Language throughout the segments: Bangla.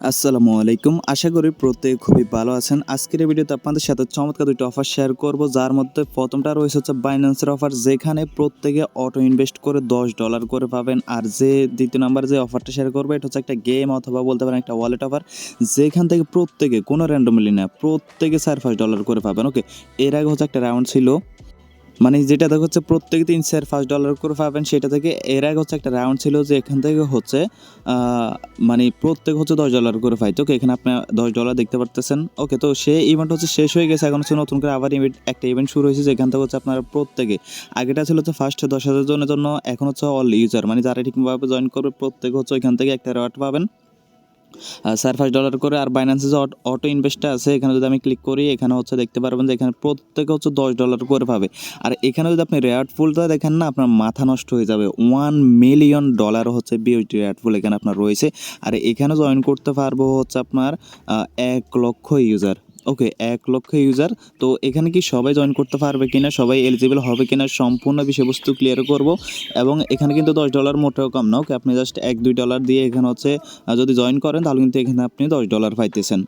আসসালামু আলাইকুম। আশা করি প্রত্যেকে খুবই ভালো আছেন। আজকের এই ভিডিওতে আপনাদের সাথে চমৎকার দুটো অফার শেয়ার করব, যার মধ্যে প্রথমটা রয়েছে হচ্ছে বাইন্যান্সের অফার, যেখানে প্রত্যেকে অটো ইনভেস্ট করে $10 করে পাবেন। আর যে দ্বিতীয় নাম্বার যে অফারটা শেয়ার করবো, এটা হচ্ছে একটা গেম অথবা বলতে পারেন একটা ওয়ালেট অফার, যেখান থেকে প্রত্যেকে কোনো র্যান্ডমলি না, প্রত্যেকে $5 করে পাবেন। ওকে, এর আগে হচ্ছে একটা রাউন্ড ছিল, মানে যেটা দেখা হচ্ছে প্রত্যেক দিন স্যার $5 করে পাবেন, সেটা থেকে এর আগে হচ্ছে একটা রাউন্ড ছিল যে এখান থেকে হচ্ছে মানে প্রত্যেক হচ্ছে $10 করে পাইতো। ওকে, এখানে আপনি $10 দেখতে পারতেছেন। ওকে, তো সেই ইভেন্ট হচ্ছে শেষ হয়ে গেছে, এখন হচ্ছে নতুন করে আবার একটা ইভেন্ট শুরু হয়েছে, যেখান থেকে হচ্ছে আপনারা প্রত্যেকে, আগেটা ছিল হচ্ছে ফার্স্ট 10,000 জনের জন্য, এখন হচ্ছে অল ইউজার, মানে যারা ঠিকভাবে জয়েন করবে প্রত্যেকে হচ্ছে ওইখান থেকে একটা রেওয়ার্ড পাবেন $5 করে। আর বাইন্যান্সে যে অটো ইনভেস্টটা আছে, এখানে যদি আমি ক্লিক করি, এখানে হচ্ছে দেখতে পারবেন যে এখানে প্রত্যেকে হচ্ছে $10 করে পাবে। আর এখানে যদি আপনি রেয়ার্ড ফুলটা দেখেন না, আপনার মাথা নষ্ট হয়ে যাবে। $1 মিলিয়ন হচ্ছে বিউটি রেয়ার্ড ফুল এখানে আপনার রয়েছে। আর এখানে জয়েন করতে পারবো হচ্ছে আপনার 1 লক্ষ ইউজার। ওকে, 1 লক্ষ ইউজার। তো এখানে কি সবাই জয়েন করতে পারবে কিনা, সবাই এলিজিবল হবে কিনা, সম্পূর্ণ বিষয়বস্তু ক্লিয়ার করব। এবং এখানে কিন্তু $10 মোটেও কম না। ওকে, আপনি জাস্ট $1-2 দিয়ে এখানে হচ্ছে যদি জয়েন করেন, তাহলে কিন্তু এখানে আপনি $10 পাইতেছেন।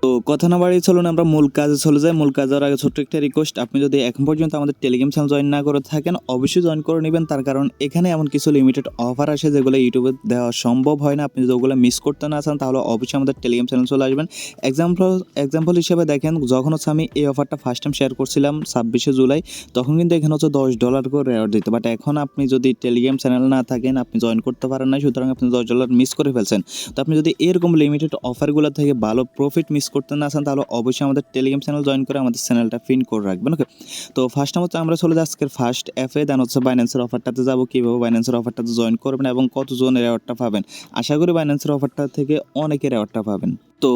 তো কথা না বাড়িয়ে চলুন আমরা মূল কাজে চলে যাই। মূল কাজ যাওয়ার আগে ছোট্ট একটা রিকোয়েস্ট, আপনি যদি এখন পর্যন্ত আমাদের টেলিগ্রাম চ্যানেল জয়েন না করে থাকেন, অবশ্যই জয়েন করে নেবেন। তার কারণ এখানে এমন কিছু লিমিটেড অফার আসে যেগুলো ইউটিউবে দেওয়া সম্ভব হয় না। আপনি যদি ওগুলো মিস করতে না চান, তাহলে অবশ্যই আমাদের টেলিগ্রাম চ্যানেল চলে আসবেন। এক্সাম্পল হিসেবে দেখেন, যখন হচ্ছে আমি এই অফারটা ফার্স্ট টাইম শেয়ার করছিলাম 26শে জুলাই, তখন কিন্তু এখানে হচ্ছে $10 করে রেওয়ার্ড দিত। বাট এখন আপনি যদি টেলিগ্রাম চ্যানেল না থাকেন, আপনি জয়েন করতে পারেন না, সুতরাং আপনি $10 মিস করে ফেলছেন। তো আপনি যদি এরকম লিমিটেড অফারগুলো থেকে ভালো প্রফিট মিস করতে না চান, তাহলে অবশ্যই আমাদের টেলিগ্রাম চ্যানেল জয়েন করে আমাদের চ্যানেলটা পিন করে রাখবেন। ওকে, তো ফার্স্ট টাইম হচ্ছে আমরা চলে যাই আজকের ফার্স্ট অ্যাপে, দেন হচ্ছে বাইন্যান্সের অফারটাতে যাবো, কীভাবে বাইন্যান্সের অফারটাতে জয়েন করবেন এবং কতজন রেওয়ার্ডটা পাবেন। আশা করি বাইন্যান্সের অফারটা থেকে অনেকে রেওয়ার্ডটা পাবেন। তো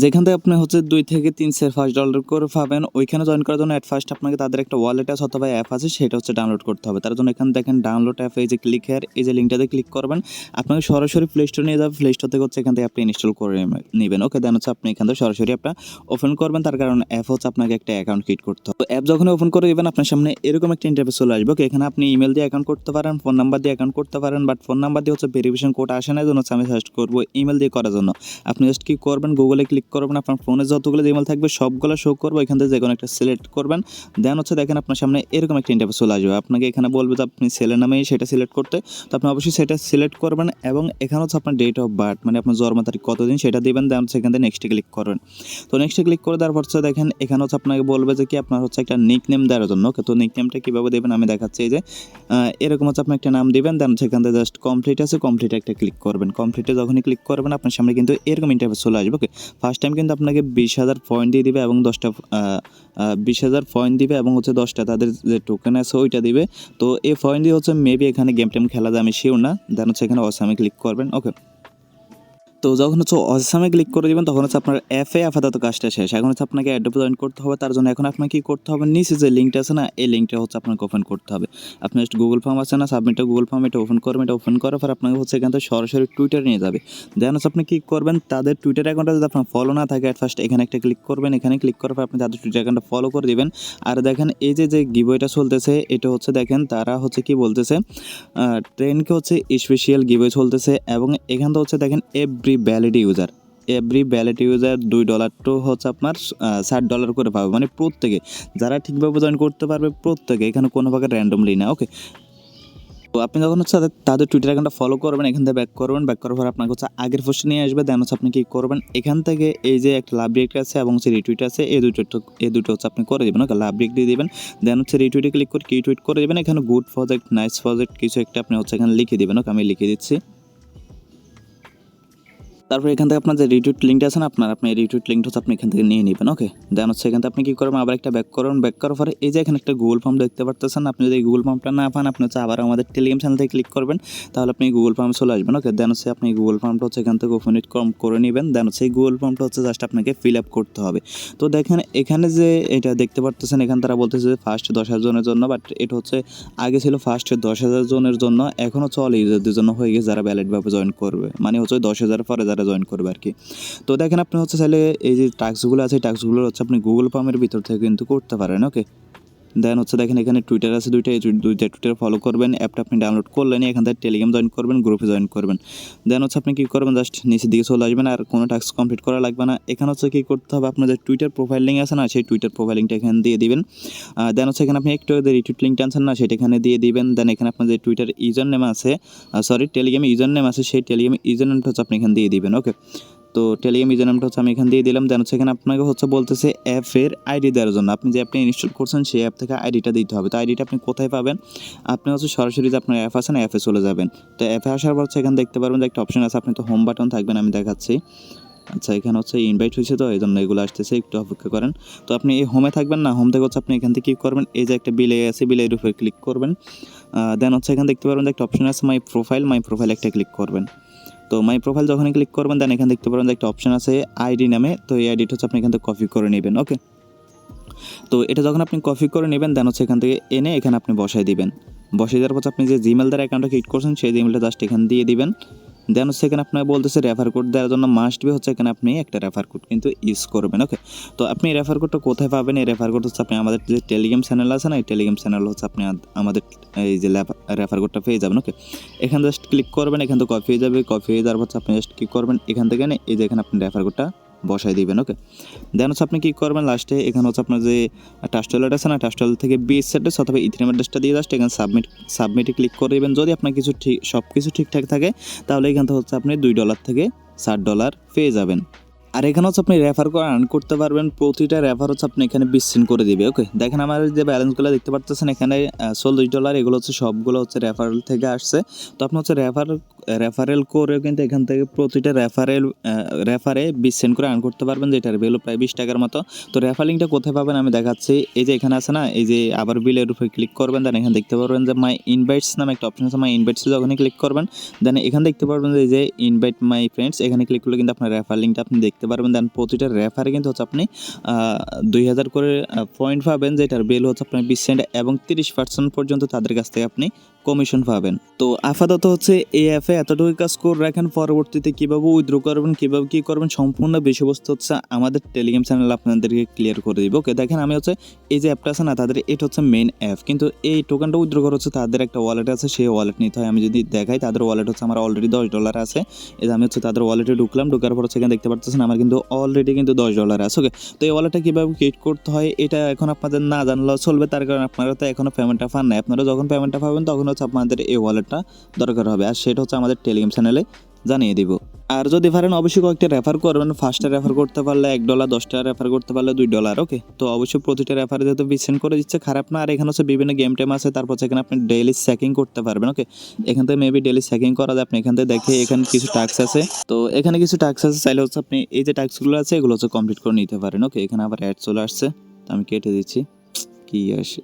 যেখান থেকে আপনি হচ্ছে 2 থেকে 3 $5 করে পাবেন, ওইখানে জয়েন করার জন্য অ্যাট ফার্স্ট আপনাকে তাদের একটা ওয়ালেট আছে অথবা অ্যাপ আছে, সেটা হচ্ছে ডাউনলোড করতে হবে। তার জন্য এখানে দেখেন ডাউনলোড অ্যাপ, এই যে ক্লিক হেয়ার, এই যে লিঙ্কটাতে ক্লিক করবেন, আপনাকে সরাসরি প্লে স্টোর নিয়ে যাবে। প্লে স্টোর থেকে হচ্ছে এখান থেকে আপনি ইনস্টল করে নেবেন। ওকে, দেন হচ্ছে আপনি এখান থেকে সরাসরি আপনার ওপেন করবেন। তার কারণ অ্যাপ হচ্ছে আপনাকে একটা অ্যাকাউন্ট ক্রিয়েট করতে হবে। তো অ্যাপ যখন ওপেন করে দেবেন, আপনার সামনে এরকম একটা ইন্টারফেস চলে আসবে। ওকে, এখানে আপনি ইমেল দিয়ে অ্যাকাউন্ট করতে পারেন, ফোন নাম্বার দিয়ে অ্যাকাউন্ট করতে পারেন, বাট ফোন নাম্বার দিয়ে হচ্ছে ভেরিফিকেশন কোড আসে না, জন্য হচ্ছে আমি সাজেস্ট করবো ইমেল দিয়ে করার জন্য। আপনি জাস্ট কি করবেন, গুগলে ক্লিক করবেন, আপনার ফোনে যতগুলো ইমেল থাকবে সবগুলো শো করবো, এখান থেকে যে কোনো একটা সিলেক্ট করবেন। দেন হচ্ছে দেখেন আপনার সামনে এরকম একটা ইন্টারফেস চলে আসবে। আপনাকে এখানে বলবে যে আপনি ছেলের নামেই সেটা সিলেক্ট করতে, তো আপনি অবশ্যই সেটা সিলেক্ট করবেন। এবং এখানে হচ্ছে আপনার ডেট অফ বার্থ, মানে আপনার জন্ম তারিখ কতদিন, সেটা দিবেন। দেন হচ্ছে এখান থেকে নেক্সটে ক্লিক করবেন। তো নেক্সটে ক্লিক করে দেওয়ার পর হচ্ছে দেখেন এখানে হচ্ছে আপনাকে বলবে যে কি আপনার হচ্ছে একটা নিক নেম দেওয়ার জন্য। ওকে, তো নিক নেমটা কীভাবে দেবেন আমি দেখাচ্ছি। এই যে এরকম হচ্ছে আপনি একটা নাম দিবেন, দেন সেখান থেকে জাস্ট কমপ্লিট আছে, কমপ্লিট একটা ক্লিক করবেন। কমপ্লিটে যখনই ক্লিক করবেন, আপনার সামনে কিন্তু এরকম ইন্টারফেস চলে আসবে। ওকে, ফার্স্ট টাইম কিন্তু আপনাকে 20,000 পয়েন্ট দিয়ে দিবে এবং 10টা 20,000 পয়েন্ট দিবে এবং হচ্ছে 10টা তাদের যে টোকেন আছে ওইটা দিবে। তো এই পয়েন্ট দিয়ে হচ্ছে মেবি এখানে গেম টেম খেলা যায়, আমি শিওর না। দেন হচ্ছে এখানে অসামে ক্লিক করবেন। ওকে, তো যখন হচ্ছে অসামে ক্লিক করে দেবেন, তখন হচ্ছে আপনার অ্যাপে আপাতত কাজটা শেষ। এখন হচ্ছে আপনাকে অ্যাড্রপে জয়েন করতে হবে। তার জন্য এখন আপনাকে কী করতে হবে, নিচে যে লিঙ্কটা আছে না, এই লিঙ্কটা হচ্ছে আপনাকে ওপেন করতে হবে। আপনি জাস্ট গুগল ফর্ম আছে না, সাবমিটে গুগল ফর্ম, এটা ওপেন করবেন। এটা ওপেন করার পর আপনাকে হচ্ছে এখান থেকে সরাসরি টুইটার নিয়ে যাবে। দেন হচ্ছে আপনি কী করবেন, তাদের টুইটার অ্যাকাউন্টটা যদি আপনার ফলো না থাকে, অ্যাট ফার্স্ট এখানে একটা ক্লিক করবেন। এখানে ক্লিক করার পর আপনি তাদের টুইটার অ্যাকাউন্টটা ফলো করে দিবেন। আর দেখেন এই যে গিভওয়েটা চলতেছে, এটা হচ্ছে দেখেন তারা হচ্ছে কি বলতেছে, ট্রেনকে হচ্ছে স্পেশাল গিভওয়ে চলতেছে। এবং এখান থেকে হচ্ছে দেখেন এভরি ভ্যালিড ইউজার $2 তো হচ্ছে আপনার $60 করে পাবে, মানে প্রত্যেকে যারা ঠিকভাবে জয়েন করতে পারবে প্রত্যেকে, এখানে কোনো প্রকার র্যান্ডমলি না। ওকে, তো আপনি যখন হচ্ছে তাদের টুইটার অ্যাকাউন্টটা ফলো করবেন, এখান থেকে ব্যাক করবেন। ব্যাক করার পর আপনাকে হচ্ছে আগের পোস্টে নিয়ে আসবে। দেন হচ্ছে আপনি কী করবেন, এখান থেকে এই যে একটা লাভ রিয়েক্ট আছে এবং হচ্ছে রিটুইট আছে, এই দুটো হচ্ছে আপনি করে দেবেন। ওকে, লাভ রিয়েক্ট দিয়ে দেবেন। দেন হচ্ছে রিটুইটে ক্লিক করে রিটুইট করে দেবেন। এখানে গুড প্রজেক্ট, নাইস প্রজেক্ট কিছু একটা আপনি হচ্ছে এখানে লিখে দেবেন। ওকে, আমি লিখে দিচ্ছি। তারপর এখান থেকে আপনার যে রিটুইট লিঙ্কটা আছে না, আপনি এই রিটুইট লিঙ্কটা হচ্ছে আপনি এখান থেকে নিয়ে নেবেন। ওকে, দেন হচ্ছে এখান থেকে আপনি কী করবেন, আবার একটা ব্যাক করবেন। ব্যাক করার পরে এই যে এখানে একটা গুগল ফর্ম দেখতে পারতেছেন, আপনি যদি এই গুগল ফর্মটা না পান, আপনি হচ্ছে আবার আমাদের টেলিগ্রাম চ্যানেল থেকে ক্লিক করবেন, তাহলে আপনি গুগল ফর্মে চলে আসবেন। ওকে, দেন হচ্ছে আপনি গুগল ফর্মটা হচ্ছে এখান থেকে ওপেন করে নেবেন। দেন হচ্ছে এই গুগল ফর্মটা হচ্ছে জাস্ট আপনাকে ফিল আপ করতে হবে। তো দেখেন এখানে যে এটা দেখতে পারতেছেন, এখানে তারা বলতেছে যে ফার্স্ট 10,000 জনের জন্য, বাট এটা হচ্ছে আগে ছিল ফার্স্ট 10,000 জনের জন্য, এখন হচ্ছে অল ইউজারদের জন্য হয়ে গেছে যারা ভ্যালিডভাবে জয়েন করবে, মানে হচ্ছে 10,000 পরে যারা জয়েন করবে আর কি। তো দেখেন আপনি হচ্ছে চাইলে এই যে টাস্কগুলো আছে, এই টাস্কগুলো হচ্ছে আপনি গুগল ফর্মের ভিতর থেকে কিন্তু করতে পারেন। ওকে, দেন হচ্ছে দেখেন এখানে টুইটার আছে দুইটা, এই দুইটা টুইটার ফলো করবেন, অ্যাপটা আপনি ডাউনলোড করলেন, এখান থেকে টেলিগ্রাম জয়েন করবেন, গ্রুপে জয়েন করবেন। দেন হচ্ছে আপনি কী করবেন, জাস্ট নিচের দিকে চলে আসবেন, আর কোনো টাস্ক কমপ্লিট করা লাগবে না। এখানে হচ্ছে কী করতে হবে, আপনার যে টুইটার প্রোফাইল লিঙ্ক আছে না, সেই টুইটার প্রোফাইল লিঙ্কটা এখানে দিয়ে দিবেন। দেন হচ্ছে এখানে আপনি একটু রিটুইট লিঙ্কটা আনছেন না, সেটা এখানে দিয়ে দিবেন। দেন এখানে আপনার যে টুইটার ইউজার নেম আছে, টেলিগ্রাম ইউজার নেম আছে, সেই টেলিগ্রাম ইউজার নেমটা হচ্ছে আপনি এখানে দিয়ে দিবেন। ওকে, তো টেলিগ্রাম ইউজার নামটা হচ্ছে আমি এখানে দিয়ে দিলাম। দেন হচ্ছে এখানে আপনাকে হচ্ছে বলতেছে অ্যাপের আইডি দেওয়ার জন্য, আপনি যে অ্যাপটা ইনস্টল করছেন সেই অ্যাপ থেকে আইডিটা দিতে হবে। তো আইডিটা আপনি কোথায় পাবেন, আপনি হচ্ছে সরাসরি যে আপনার অ্যাপ আছে না, অ্যাপে চলে যাবেন। তো অ্যাপে আসার পর হচ্ছে এখানে দেখতে পারবেন যে একটা অপশন আছে, আপনি তো হোম বাটন থাকবেন, আমি দেখাচ্ছি। আচ্ছা, এখানে হচ্ছে ইনভাইট হয়েছে, তো এই জন্য এগুলো আসতেছে, একটু অপেক্ষা করেন। তো আপনি এই হোমে থাকবেন না, হোম থেকে হচ্ছে আপনি এখান থেকে কী করবেন, এই যে একটা বিলে আছে, বিলের উপরে ক্লিক করবেন। দেন হচ্ছে এখানে দেখতে পারবেন যে একটা অপশন আছে মাই প্রোফাইল একটা ক্লিক করবেন। তো মাই প্রোফাইল যখনই ক্লিক করবেন, দেন এখানে দেখতে পারেন যে একটা অপশন আছে আইডি নামে, তো এই আইডিটা হচ্ছে আপনি এখান থেকে কপি করে নেবেন। ওকে, তো এটা যখন আপনি কপি করে নেবেন, দেন হচ্ছে এখান থেকে এনে এখানে আপনি বসাই দিবেন। বসাই দেওয়ার পর আপনি যে জিমেল দ্বারা অ্যাকাউন্টটা ক্রিয়েট করছেন, সেই জিমেলটা জাস্ট এখানে দিয়ে দিবেন। দেন হচ্ছে এখানে আপনার বলতেছে রেফার কোড দেওয়ার জন্য, মাস্ট বি হচ্ছে এখানে আপনি একটা রেফার কোড কিন্তু ইউজ করবেন। ওকে, তো আপনি রেফার কোডটা কোথায় পাবেন, এই রেফার কোড হচ্ছে আপনি আমাদের যে টেলিগ্রাম চ্যানেল আছে না, এই টেলিগ্রাম চ্যানেল হচ্ছে আপনি আমাদের এই যে রেফার কোডটা পেয়ে যাবেন। ওকে, এখানে জাস্ট ক্লিক করবেন, এখান থেকে কপি হয়ে যাবে, কপি হয়ে যাওয়ার পর আপনি জাস্ট কী করবেন, এখান থেকে এই যে এখানে আপনি রেফার কোডটা বসাই দিবেন। ওকে, দেন হচ্ছে আপনি কী করবেন, লাস্টে এখানে হচ্ছে আপনার যে ট্রাস্ট ওয়ালেট আছে না, ট্রাস্ট ওয়ালেট থেকে BUSD অ্যাড্রেস অথবা ইথেরিয়াম অ্যাড্রেসটা দিয়ে জাস্ট এখানে সাবমিটে ক্লিক করে দেবেন। যদি আপনার সব কিছু ঠিকঠাক থাকে, তাহলে এখান থেকে হচ্ছে আপনি $2 থেকে $60 পেয়ে যাবেন। আর এখানে হচ্ছে আপনি রেফার করে আর্ন করতে পারবেন, প্রতিটা রেফার হচ্ছে আপনি এখানে 20 সেন্ট করে দিবে। ওকে, দেখেন আমার যে ব্যালেন্সগুলো দেখতে পাচ্ছেন এখানে $40, এগুলো হচ্ছে সবগুলো হচ্ছে রেফারেল থেকে আসছে। তো আপনি হচ্ছে রেফারেল করে কিন্তু এখান থেকে প্রতিটা রেফারে 20 সেন্ট করে আর্ন করতে পারবেন, যেটার ভ্যালু প্রায় $20 মতো। তো রেফার লিঙ্কটা কোথায় পাবেন আমি দেখাচ্ছি। এই যে এখানে আছে না, এই যে আবার বিলের উপরে ক্লিক করবেন, দেন এখানে দেখতে পারবেন যে মাই ইনভাইটস নামে একটা অপশন আছে, মাই ইনভাইটসে যখনই ক্লিক করবেন, দেন এখানে দেখতে পারবেন যে এই যে ইনভাইট মাই ফ্রেন্ডস, এখানে ক্লিক করলে কিন্তু আপনার রেফার লিঙ্কটা আপনি দেখতে পারবেন। দেন প্রতিটা রেফারে কিন্তু হচ্ছে আপনি 2000 করে পয়েন্ট পাবেন, যেটার বিল হচ্ছে আপনার 20 সেন্ট, এবং 30% পর্যন্ত তাদের কাছ থেকে আপনি কমিশন পাবেন। তো আপাতত হচ্ছে এই অ্যাপে এতটুকু কাজ করে রাখেন, পরবর্তীতে কীভাবে উইথড্র করবেন, কীভাবে কী করবেন, সম্পূর্ণ বিষয়বস্তু হচ্ছে আমাদের টেলিগ্রাম চ্যানেল আপনাদেরকে ক্লিয়ার করে দিব। ওকে, দেখেন আমি হচ্ছে এই যে অ্যাপটা আছে না, তাদের এটা হচ্ছে মেইন অ্যাপ, কিন্তু এই টোকেনটা উইথড্র করা হচ্ছে তাদের একটা ওয়ালেট আছে, সেই ওয়ালেট নিতে হয়। আমি যদি দেখাই, তাদের ওয়ালেট হচ্ছে আমার অলরেডি $10 আছে। এই যে আমি হচ্ছে তাদের ওয়ালেটে ঢুকলাম, ঢোকার পর সেখানে দেখতে পাচ্ছেন আমার কিন্তু অলরেডি কিন্তু $10 আছে। ওকে, তো এই ওয়ালেটটা কীভাবে ক্রিয়েট করতে হয় এটা এখন আপনাদের না জানলেও চলবে, তার কারণ আপনারা তো এখনও পেমেন্টটা পান না। আপনারা যখন পেমেন্টটা পাবেন তখন হচ্ছে আপনাদের এই ওয়ালেটটা দরকার হবে, আর সেটা হচ্ছে আমাদের টেলিগ্রাম চ্যানেলে জানিয়ে দিব। আর যদি পারেন অবশ্যই কয়েকটা রেফার করবেন, ফার্স্টে রেফার করতে পারলে $1, 10টা রেফার করতে পারলে $2। ওকে, তো অবশ্যই প্রতিটা রেফারে যেহেতু 20 সেন্ট করে দিচ্ছে, খারাপ না। আর এখানে হচ্ছে বিভিন্ন গেম টেম আছে, তারপর এখানে আপনি ডেইলি চেকিং করতে পারবেন। ওকে, এখান থেকে মেবি ডেইলি চেকিং করা যায়, আপনি এখান থেকে দেখে এখানে কিছু টাস্ক আছে। তো এখানে কিছু টাস্ক আছে, চাইলে হচ্ছে আপনি এই যে টাস্কগুলো আছে এগুলো হচ্ছে কমপ্লিট করে নিতে পারেন। ওকে, এখানে আবার অ্যাড চলে আসছে, তো আমি কেটে দিচ্ছি, কি আসে।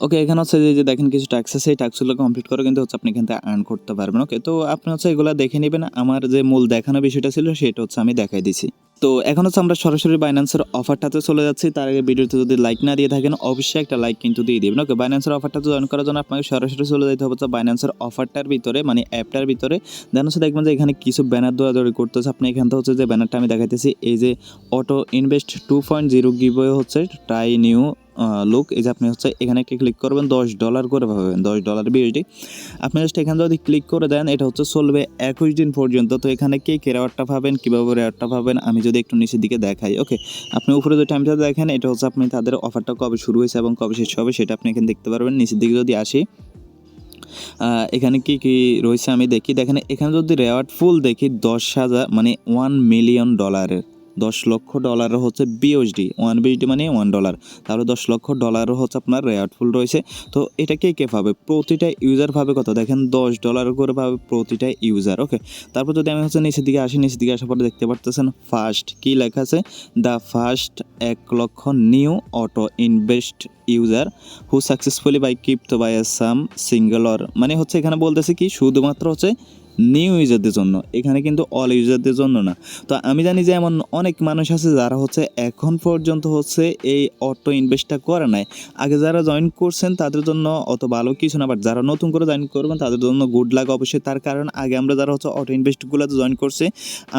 ওকে, এখানে হচ্ছে যে দেখেন কিছু ট্যাক্স আছে, এই ট্যাক্সগুলো কমপ্লিট করে কিন্তু হচ্ছে আপনি এখান থেকে আর্ন করতে পারবেন। ওকে, তো আপনি হচ্ছে এগুলো দেখে নেবেন। আমার যে মূল দেখানো বিষয়টা ছিল সেটা হচ্ছে আমি দেখাই দিছি। তো এখন হচ্ছে আমরা সরাসরি বাইন্যান্সের অফারটাতে চলে যাচ্ছি। তার আগে ভিডিওতে যদি লাইক না দিয়ে থাকেন, অবশ্যই একটা লাইক কিন্তু দিয়ে দিবেন। ওকে, বাইন্যান্সের অফারটাতে জয়েন করার জন্য আপনাকে সরাসরি চলে যেতে হবে বাইন্যান্সের অফারটার ভিতরে, মানে অ্যাপটার ভিতরে। দেন হচ্ছে দেখবেন যে এখানে কিছু ব্যানার দৌড়াদৌড়ি করতেছে। আপনি এখান থেকে হচ্ছে যে ব্যানারটা আমি দেখাইতেছি, এই যে অটো ইনভেস্ট 2.0 গিভওয়ে হচ্ছে ট্রাই নিউ লুক, এই যে আপনি হচ্ছে এখানে একটা ক্লিক করবেন, $10 করে পাবেন, $10 BUSD। আপনি জাস্ট এখানে যদি ক্লিক করে দেন, এটা হচ্ছে চলবে 21 দিন পর্যন্ত। তো এখানে কে রেওয়ার্ডটা পাবেন, কীভাবে রেওয়ার্ডটা পাবেন, আমি যদি একটু নিচের দিকে দেখাই। ওকে, আপনি উপরে যে টাইমটা দেখেন, এটা হচ্ছে আপনি তাদের অফারটা কবে শুরু হয়েছে এবং কবে শেষ হবে সেটা আপনি এখানে দেখতে পারবেন। নিচের দিকে যদি আসি, এখানে কি কি রয়েছে আমি দেখি। দেখেন এখানে যদি রেওয়ার্ড ফুল দেখি, 10,000 মানে $1 মিলিয়ন, $10 লক্ষ হচ্ছে BUSD, 1 BUSD মানে $1, তাহলে $10 লক্ষ হচ্ছে আপনার রেওয়ার্ড ফুল রয়েছে। তো এটা কে পাবে, প্রতিটা ইউজার পাবে কত, দেখেন $10 করে পাবে প্রতিটা ইউজার। ওকে, তারপর যদি আমি হচ্ছে নিচের দিকে আসি, নিচের দিকে আসার পরে দেখতে পারতেছেন ফার্স্ট কি লেখা আছে, the first 1 lakh new auto invest user who successfully buy crypto buy some single or, মানে হচ্ছে এখানে বলতেছে কি শুধুমাত্র হচ্ছে নিউ ইউজারদের জন্য, এখানে কিন্তু অল ইউজারদের জন্য না। তো আমি জানি যে এমন অনেক মানুষ আছে যারা হচ্ছে এখন পর্যন্ত হচ্ছে এই অটো ইনভেস্টটা করে নাই। আগে যারা জয়েন করছেন তাদের জন্য অত ভালো কিছু না, বাট যারা নতুন করে জয়েন করবেন তাদের জন্য গুড লাক অবশ্যই। তার কারণ আগে আমরা যারা হচ্ছে অটো ইনভেস্টগুলোতে জয়েন করছি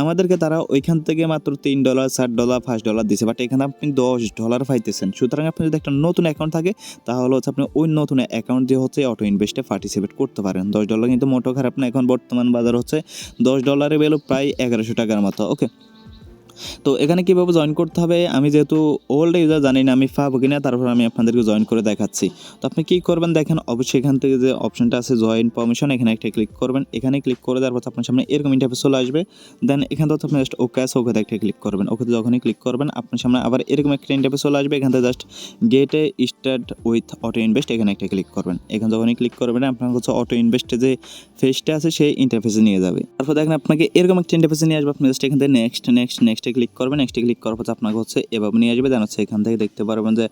আমাদেরকে তারা ওইখান থেকে মাত্র $3 $7 $5 দিছে, বাট এখানে আপনি $10 পাইতেছেন। সুতরাং আপনি যদি একটা নতুন অ্যাকাউন্ট থাকে তাহলে হচ্ছে আপনি ওই নতুন অ্যাকাউন্ট দিয়ে হচ্ছে অটো ইনভেস্টে পার্টিসিপেট করতে পারেন। $10 কিন্তু মোটেও খারাপ না। এখন বর্তমান বাজার হচ্ছে $10 ভ্যালু প্রায় 1100 টাকার মতো। ওকে, তো এখানে কীভাবে জয়েন করতে হবে, আমি যেহেতু ওল্ড ইউজার জানি না আমি পাবো কিনা, তারপর আমি আপনাদেরকে জয়েন করে দেখাচ্ছি। তো আপনি কী করবেন দেখেন, অবশ্যই এখান থেকে যে অপশনটা আছে জয়েন পারমিশন, এখানে একটা ক্লিক করবেন। এখানে ক্লিক করে দেওয়ার পর আপনার সামনে এরকম ইন্টারফেস চলে আসবে। দেন এখান থেকে আপনি জাস্ট ওকে আছে, ওকেতে একটা ক্লিক করবেন। ওকেতে যখনই ক্লিক করবেন আপনার সামনে আবার এরকম একটা ইন্টারফেস চলে আসবে। এখান থেকে just get A start with auto invest, এখানে একটা ক্লিক করবেন। এখানে যখনই ক্লিক করবেন আপনার হচ্ছে অটো ইনভেস্টে যে ফেসটা আছে সেই ইন্টারফেসে নিয়ে যাবে। তারপর দেখেন আপনাকে এরকম একটা ইন্টারফেসে নিয়ে আসবে। আপনি জাস্ট এখান থেকে নেক্সটে ক্লিক করবেন। নেক্সটে ক্লিক করার পর আপনাকে হচ্ছে এভাবে নিয়ে আসবে। দেন হচ্ছে এখান থেকে দেখতে পারবেন যে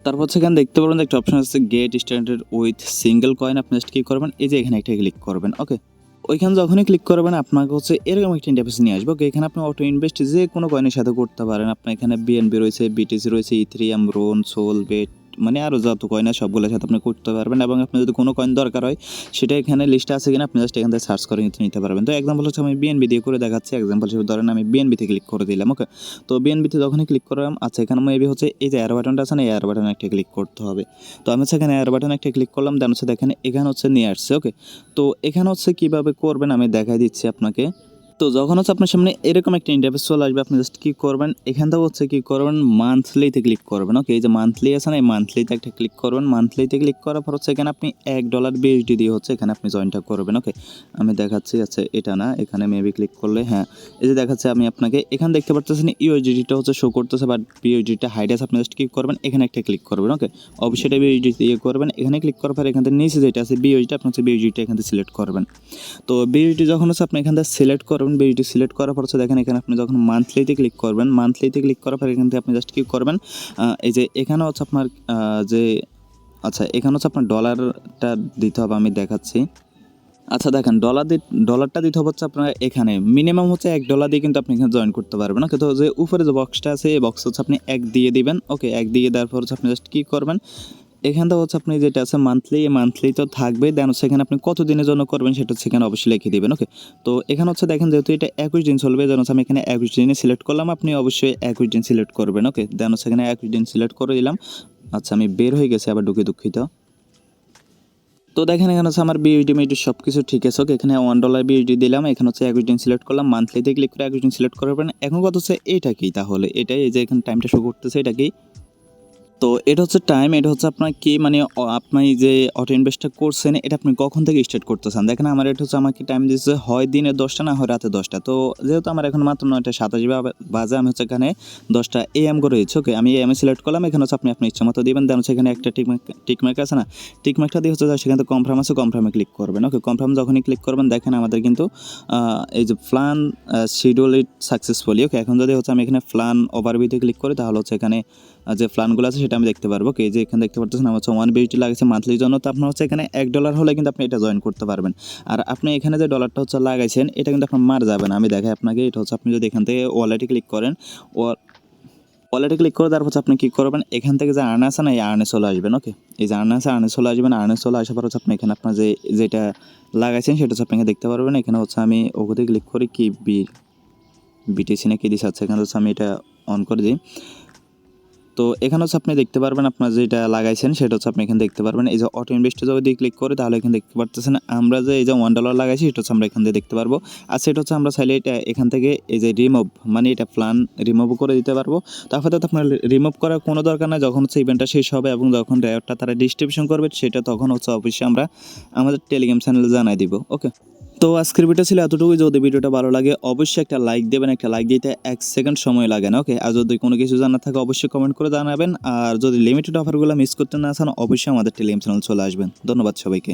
তারপর হচ্ছে এখানে দেখতে পারবেন যে একটা অপশন আছে get started with single coin. আপনি জাস্ট কী করবেন, এই যে এখানে একটা ক্লিক করবেন। ওকে, ওইখানে যখনই ক্লিক করবেন আপনাকে হচ্ছে এরকম একটা ইন্টারফেস নিয়ে আসবে। ওকে, এখানে আপনি অটো ইনভেস্ট যে কোনো কয়েনের সাথে করতে পারেন। আপনার এখানে বিএনবি রয়েছে, বিটিসি রয়েছে, ইথেরিয়াম, রোন, সোল, বেট, মানে আরও যত কয়েন আছে সবগুলোর সাথে আপনি করতে পারবেন। এবং আপনার যদি কোনো কয়েন দরকার হয় সেটা এখানে লিস্টে আছে কিনা আপনি জাস্ট এখান থেকে সার্চ করে নিতে পারবেন। তো এক্সাম্পল হচ্ছে আমি বিএনবি দিয়ে করে দেখাচ্ছি। এক্সাম্পল হিসেবে ধরেন আমি বিএনবিতে ক্লিক করে দিলাম। ওকে, তো বিএনবিতে যখনই ক্লিক করলাম, আচ্ছা এখানে মেবি হচ্ছে এই যে এয়ার বাটনটা আছে না, এয়ার বাটনে একটা ক্লিক করতে হবে। তো আমি হচ্ছে এখানে এয়ার বাটনে একটা ক্লিক করলাম। দেন হচ্ছে দেখেন এখানে হচ্ছে নিয়ে আসছে। ওকে, তো এখানে হচ্ছে কীভাবে করবেন আমি দেখাই দিচ্ছি আপনাকে। তো যখন হচ্ছে আপনার সামনে এরকম একটা ইন্টারফেস চলে আসবে, আপনি জাস্ট কী করবেন, এখান থেকে হচ্ছে কী করবেন, মান্থলিতে ক্লিক করবেন। ওকে, এই যে মান্থলি আছে না, এই মান্থলিতে একটা ক্লিক করবেন। মান্থলিতে ক্লিক করার পর হচ্ছে এখানে আপনি $1 BUSD দিয়ে হচ্ছে এখানে আপনি জয়েনটা করবেন। ওকে, আমি দেখাচ্ছি। আচ্ছা এটা না, এখানে মেবি ক্লিক করলে হ্যাঁ এই যে দেখাচ্ছে। আমি আপনাকে এখানে দেখতে পারতেছেন ইউএসডিটা হচ্ছে শো করতেছে, বাট বিউএসডিটা হাইড আছে। আপনি জাস্ট কী করবেন, এখানে একটা ক্লিক করবেন। ওকে, অবশ্যই এটা বিউএসডি দিয়ে করবেন। এখানে ক্লিক করার পর এখান থেকে নিচে যেটা আছে বিউএসডি, আপনি হচ্ছে বিউএসডিটা এখান থেকে সিলেক্ট করবেন। তো বিউএসডি যখন হচ্ছে আপনি এখান থেকে সিলেক্ট করবেন, বিউএসডি সিলেক্ট করার পর হচ্ছে দেখেন এখানে আপনি যখন মান্থলিতে ক্লিক করবেন, মান্থলিতে ক্লিক করার পর এখান থেকে আপনি জাস্ট কী করবেন, এই যে এখানে হচ্ছে আপনার যে আচ্ছা এখানে হচ্ছে আপনার ডলারটা দিতে হবে, আমি দেখাচ্ছি। আচ্ছা দেখেন ডলারটা দিতে হবে হচ্ছে আপনার এখানে মিনিমাম হচ্ছে $1 দিয়ে কিন্তু আপনি এখানে জয়েন করতে পারবেন। ওকে, তো যে উপরে যে বক্সটা আছে এই বক্স হচ্ছে আপনি 1 দিয়ে দিবেন। ওকে, 1 দিয়ে দেওয়ার পর হচ্ছে আপনি জাস্ট কী করবেন, এখানটা হচ্ছে আপনি যেটা আছে মান্থলি তো থাকবে। দেন হচ্ছে এখানে আপনি কত দিনের জন্য করবেন সেটা হচ্ছে এখানে অবশ্যই লিখে দিবেন। ওকে, তো এখানে হচ্ছে দেখেন যেহেতু এটা 21 দিন চলবে, দেন হচ্ছে আমি এখানে 21 দিনে সিলেক্ট করলাম। আপনি অবশ্যই 21 দিন সিলেক্ট করবেন। ওকে, দেন হচ্ছে এখানে 21 দিন সিলেক্ট করে দিলাম। আচ্ছা আমি বের হয়ে গেছি আবার দুঃখিত। তো দেখেন এখানে হচ্ছে আমার বিউডি মিউডি সব কিছু ঠিক আছে। ওকে, এখানে $1 বিউডি দিলাম। এখানে হচ্ছে 21 দিন সিলেক্ট করলাম। মান্থলিতে ক্লিক করে 21 দিন সিলেক্ট করবেন। এখন কথা হচ্ছে এটা কি, তাহলে এটাই এই যে এখানে টাইমটা শো করতেছে এটা কি। তো এটা হচ্ছে টাইম, এটা হচ্ছে আপনার কি মানে আপনি যে অটো ইনভেস্টটা করছেন এটা আপনি কখন থেকে স্টার্ট করতেছেন। দেখেন আমার এটা হচ্ছে আমাকে টাইম দিচ্ছে হয় দিনে 10টা না হয় রাতে 10টা। তো যেহেতু আমার এখন মাত্র 9:27 বাজে, আমি হচ্ছে এখানে 10টা AM করে দিচ্ছি। ওকে, আমি AM সিলেক্ট করলাম। এখানে হচ্ছে আপনি আপনার ইচ্ছা মতো দিবেন। দেন হচ্ছে এখানে একটা টিকমার্ক আছে না, টিকমার্কটা দিয়ে হচ্ছে সেখানে কনফার্ম আছে, কনফার্মে ক্লিক করবেন। ওকে, কনফার্ম যখনই ক্লিক করবেন দেখেন আমাদের কিন্তু এই যে প্ল্যান শিডিউল ইট সাকসেসফুলি। ওকে, এখন যদি হচ্ছে আমি এখানে প্ল্যান ওভারভিউতে ক্লিক করি তাহলে হচ্ছে এখানে যে প্ল্যানগুলো আছে সেটা আমি দেখতে পারবো। এই যে এখানে দেখতে পাচ্ছেন আমার হচ্ছে 1 BUSD লাগছে মান্থলির জন্য। তো আপনার হচ্ছে এখানে $1 হলে কিন্তু আপনি এটা জয়েন করতে পারবেন। আর আপনি এখানে যে ডলারটা হচ্ছে লাগাইছেন এটা কিন্তু আপনার মার যাবে না। আমি দেখাই আপনাকে, এটা হচ্ছে আপনি যদি এখান থেকে ওয়ালেটে ক্লিক করেন, ওয়ালেটে ক্লিক করে তারপর হচ্ছে আপনি কী করবেন, এখান থেকে যে আর্ন আছে না এই আর্নে চলে আসবেন। ওকে, এই যে আর্ন আছে আর্নে চলে আসবেন। আর্নে চলে আসার পর হচ্ছে আপনি এখানে আপনার যেটা লাগাইছেন সেটা হচ্ছে আপনি দেখতে পারবেন। এখানে হচ্ছে আমি ওখানে ক্লিক করি কি বিটিসি না কি দিচ্ছে। আচ্ছা এখানে হচ্ছে আমি এটা অন করে দিই। তো এখানে হচ্ছে আপনি দেখতে পারবেন আপনার যেটা লাগাইছেন সেটা হচ্ছে আপনি এখানে দেখতে পারবেন। এই যে অটো ইনভেস্টে যদি ক্লিক করে তাহলে এখানে দেখতে পারতেছেন আমরা যে এই যে $1 লাগাইছি সেটা হচ্ছে আমরা এখান থেকে দেখতে পারবো। আর সেটা হচ্ছে আমরা চাইলে এটা এখান থেকে এই যে রিমুভ মানে এটা প্ল্যান রিমুভ করে দিতে পারবো। তারপরে তো আপনার রিমুভ করার কোনো দরকার নাই। যখন হচ্ছে ইভেন্টটা শেষ হবে এবং যখন রেওয়ার্ডটা তারা ডিস্ট্রিবিউশন করবে সেটা তখন হচ্ছে অবশ্যই আমরা আমাদের টেলিগ্রাম চ্যানেলে জানাই দিব। ওকে, তো আজকের ভিডিও ছিল এতটুকুই। যদি ভিডিওটা ভালো লাগে অবশ্যই একটা লাইক দেবেন। একটা লাইক দিতে 1 সেকেন্ড সময় লাগে না। ওকে, আর যদি কোনো কিছু জানার থাকে অবশ্যই কমেন্ট করে জানাবেন। আর যদি লিমিটেড অফারগুলো মিস করতে না চান অবশ্যই আমাদের টেলিগ্রাম চ্যানেল চলে আসবেন। ধন্যবাদ সবাইকে।